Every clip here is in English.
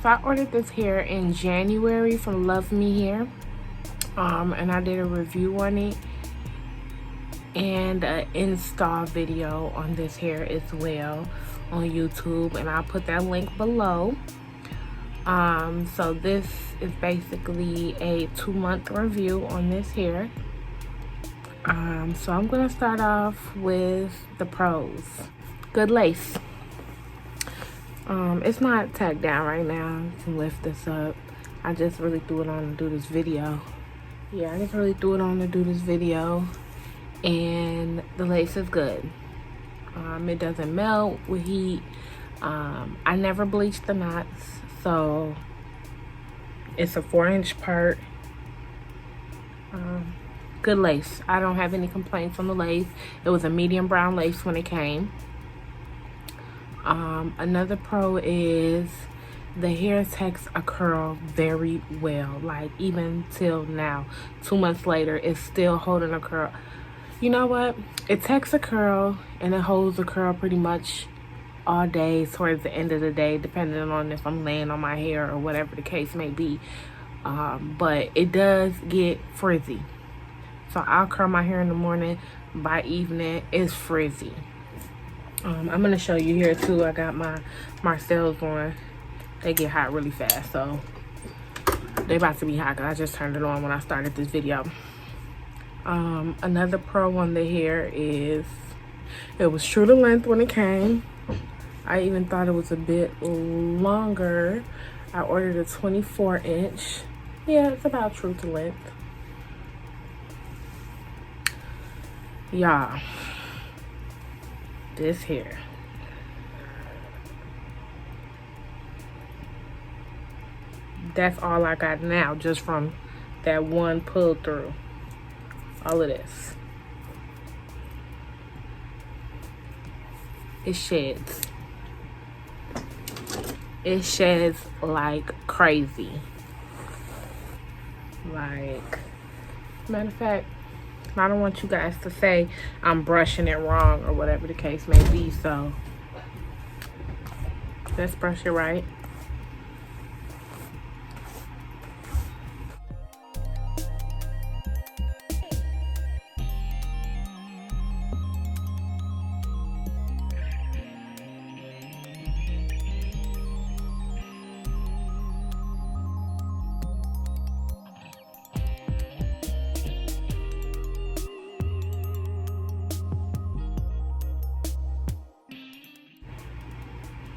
So I ordered this hair in January from Luvme Hair, and I did a review on it and an install video on this hair as well on YouTube, and I'll put that link below. So this is basically a 2-month review on this hair. So I'm gonna start off with the pros. Good lace. It's not tacked down right now. You can lift this up. I just really threw it on to do this video. Yeah, I just really threw it on to do this video, and the lace is good. It doesn't melt with heat. I never bleached the knots, so it's a 4-inch part. Good lace. I don't have any complaints on the lace. It was a medium brown lace when it came. Another pro is the hair takes a curl very well. Like, even till now, 2 months later, it's still holding a curl. You know what? It takes a curl and it holds a curl pretty much all day towards the end of the day, depending on if I'm laying on my hair or whatever the case may be. But it does get frizzy. So I'll curl my hair in the morning. By evening, it's frizzy. I'm going to show you here too. I got my Marcel's on. They get hot really fast, so they about to be hot because I just turned it on when I started this video. Another pro on the hair is it was true to length when it came. I even thought it was a bit longer. I ordered a 24-inch. Yeah, it's about true to length. Y'all, this hair. That's all I got now, just from that one pull through. All of this. It sheds. It sheds like crazy. Like, matter of fact, I don't want you guys to say I'm brushing it wrong or whatever the case may be, so let's brush it right.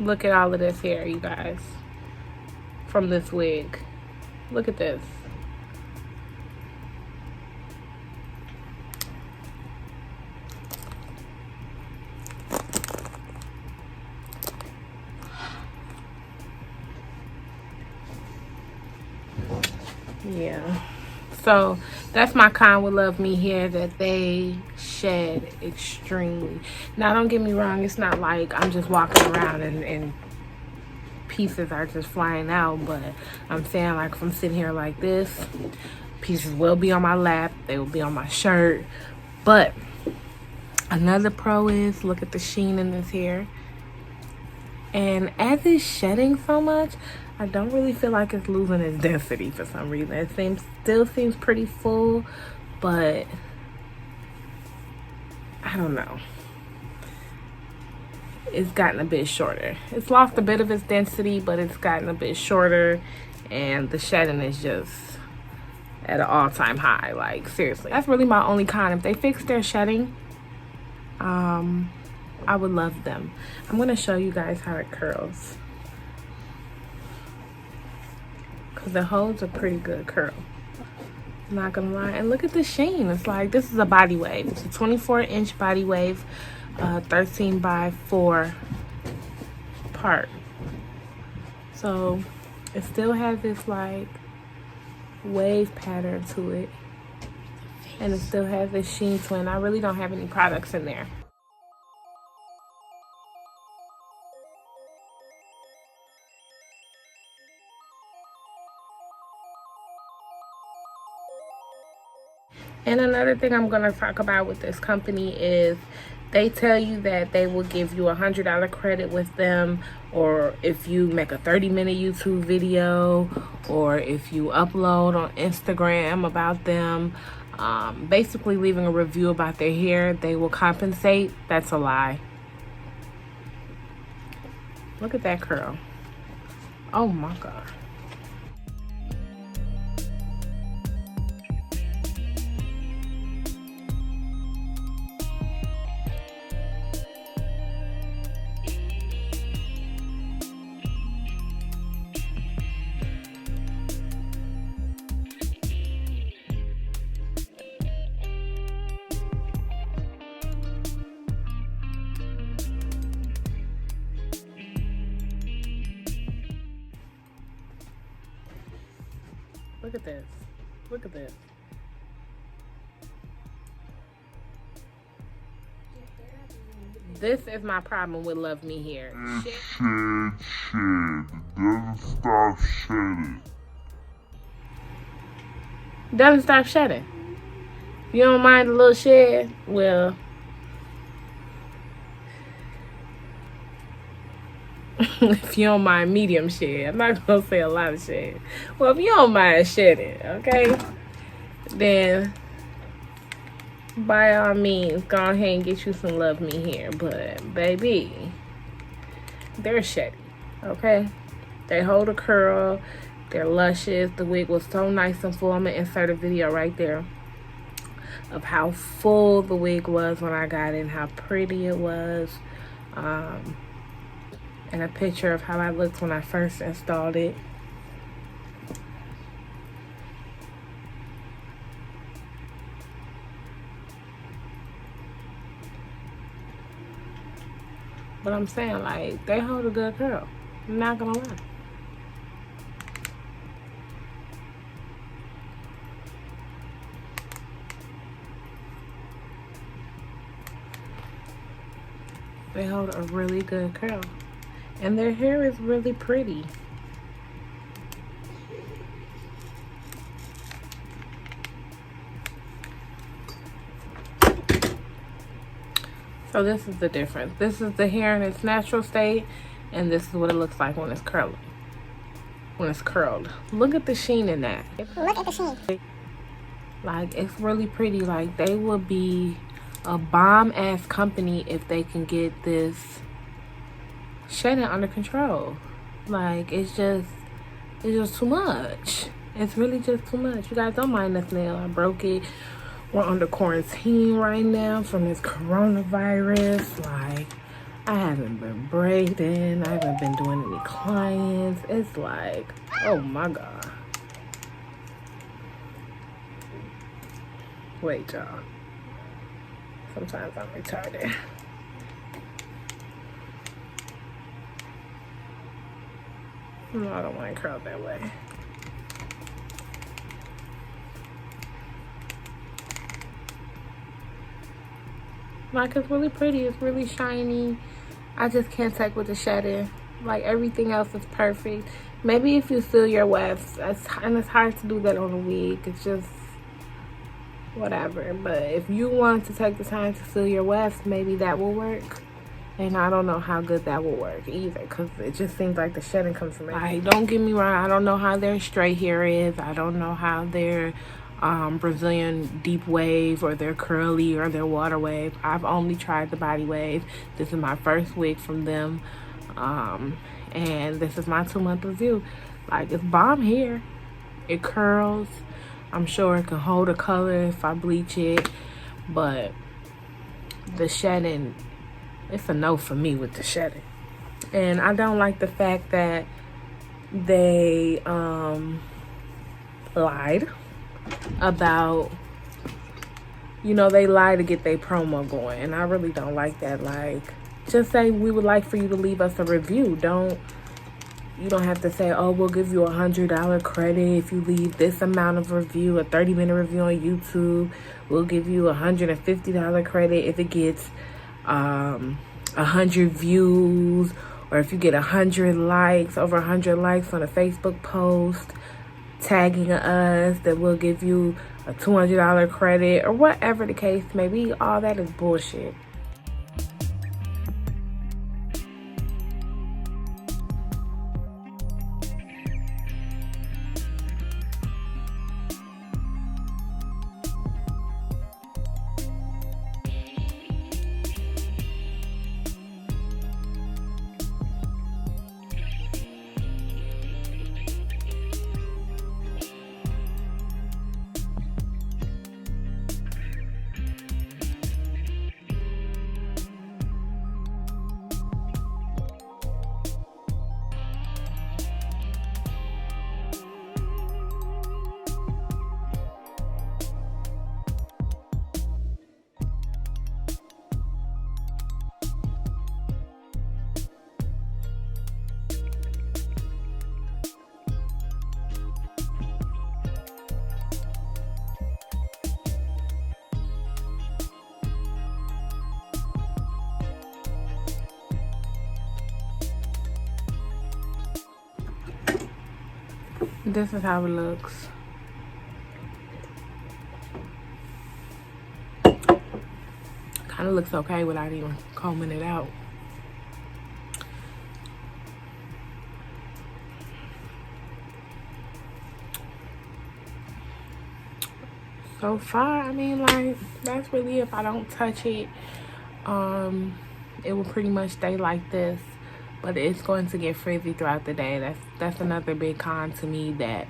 Look at all of this hair, you guys, from this wig. Look at this. Yeah. So that's my con with Luvme hair, that they shed extremely. Now, don't get me wrong, it's not like I'm just walking around and pieces are just flying out, but I'm saying, like, if I'm sitting here like this, pieces will be on my lap, they will be on my shirt. But another pro is, look at the sheen in this hair. And as it's shedding so much, I don't really feel like it's losing its density for some reason. It still seems pretty full, but I don't know. It's gotten a bit shorter. It's lost a bit of its density, but it's gotten a bit shorter, and the shedding is just at an all-time high. Like, seriously, that's really my only con. If they fix their shedding, I would love them. I'm gonna show you guys how it curls, because it holds a pretty good curl, I'm not gonna lie. And look at the sheen. It's like, this is a body wave. It's a 24-inch body wave, 13 by 4 part. So it still has this like wave pattern to it, and it still has this sheen to it. And I really don't have any products in there. And another thing I'm going to talk about with this company is They tell you that they will give you $100 credit with them, or if you make a 30-minute YouTube video, or if you upload on Instagram about them, basically leaving a review about their hair, they will compensate. That's a lie. Look at that curl. Oh my God. Look at this. Look at this. This is my problem with Luvme hair. Shed. Doesn't stop shedding. Doesn't stop shedding. You don't mind a little shed? Well, if you don't mind medium shed, I'm not gonna say a lot of shed. Well, if you don't mind shedding, okay, then by all means, go ahead and get you some Luvme hair. But baby, they're sheddy, okay? They hold a curl. They're luscious. The wig was so nice and full. I'm gonna insert a video right there of how full the wig was when I got it and how pretty it was. And a picture of how I looked when I first installed it. But I'm saying, like, they hold a good curl. I'm not gonna lie. They hold a really good curl. And their hair is really pretty. So this is the difference. This is the hair in its natural state, and this is what it looks like when it's curly. When it's curled. Look at the sheen in that. Look at the sheen. Like, it's really pretty. Like, they would be a bomb-ass company if they can get this shedding under control. Like, it's just too much. It's really just too much. You guys don't mind this nail. I broke it. We're under quarantine right now from this coronavirus. Like, I haven't been braiding. I haven't been doing any clients. It's like, oh my God. Wait, y'all. Sometimes I'm retarded. No, I don't want it curled that way. Like, it's really pretty. It's really shiny. I just can't take with the shedding. Like, everything else is perfect. Maybe if you seal your wefts, and it's hard to do that on a wig. It's just whatever. But if you want to take the time to seal your wefts, maybe that will work. And I don't know how good that will work either, because it just seems like the shedding comes from it. Like, don't get me wrong, I don't know how their straight hair is. I don't know how their Brazilian deep wave or their curly or their water wave. I've only tried the body wave. This is my first wig from them. And this is my 2-month review. Like, it's bomb hair. It curls. I'm sure it can hold a color if I bleach it. But the shedding, it's a no for me with the shedding. And I don't like the fact that they lied about, you know, they lie to get their promo going. And I really don't like that. Like, just say we would like for you to leave us a review. You don't have to say, oh, we'll give you $100 credit if you leave this amount of review, a 30-minute review on YouTube. We'll give you $150 credit if it gets 100 views, or if you get 100 likes, over 100 likes on a Facebook post tagging us, that we'll give you a $200 credit, or whatever the case may be. All that is bullshit. This is how it looks. Kind of looks okay without even combing it out. So far, I mean, like, that's really, if I don't touch it, it will pretty much stay like this, but it's going to get frizzy throughout the day. That's another big con to me, that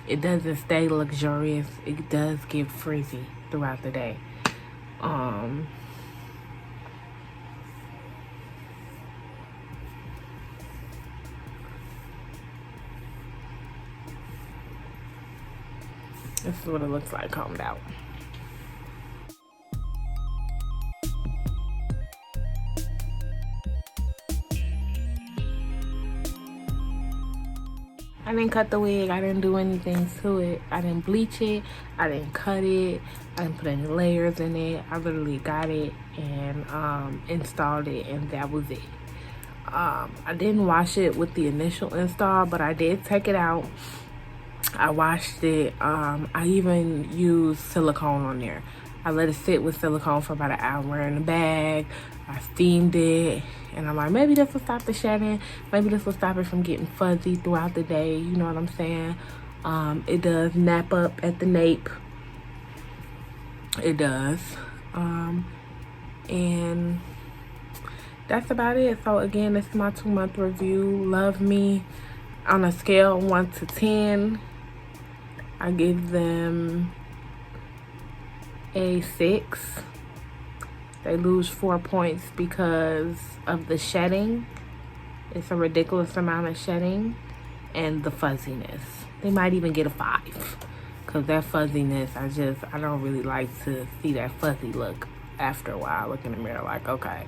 it doesn't stay luxurious. It does get frizzy throughout the day. This is what it looks like combed out. I didn't cut the wig. I didn't do anything to it. I didn't bleach it. I didn't cut it. I didn't put any layers in it. I literally got it and installed it, and that was it. I didn't wash it with the initial install, but I did take it out. I washed it. I even used silicone on there. I let it sit with silicone for about an hour in the bag. I steamed it, and I'm like, maybe this will stop the shedding. Maybe this will stop it from getting fuzzy throughout the day. You know what I'm saying? It does nap up at the nape. It does. And that's about it. So again, this is my 2-month review. Luvme, on a scale of 1 to 10, I give them a 6. They lose 4 points because of the shedding. It's a ridiculous amount of shedding, and the fuzziness. They might even get a 5, because that fuzziness, I don't really like to see that fuzzy look after a while. I look in the mirror like, okay,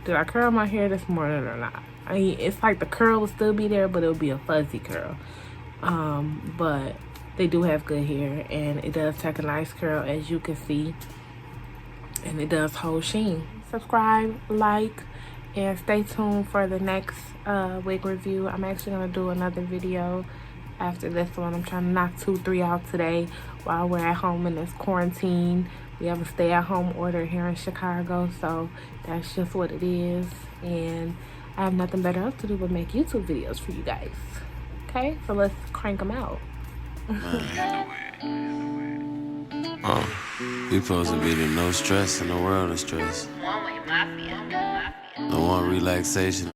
did I curl my hair this morning or not? I mean, it's like the curl will still be there, but it'll be a fuzzy curl. But they do have good hair, and it does take a nice curl, as you can see, and it does hold sheen. Subscribe, like, and stay tuned for the next wig review. I'm actually gonna do another video after this one. I'm trying to knock 2-3 out today while we're at home in this quarantine. We have a stay-at-home order here in Chicago, so that's just what it is. And I have nothing better else to do but make YouTube videos for you guys. Okay, so let's crank them out. We supposed to be the no stress in the world of stress. No one relaxation.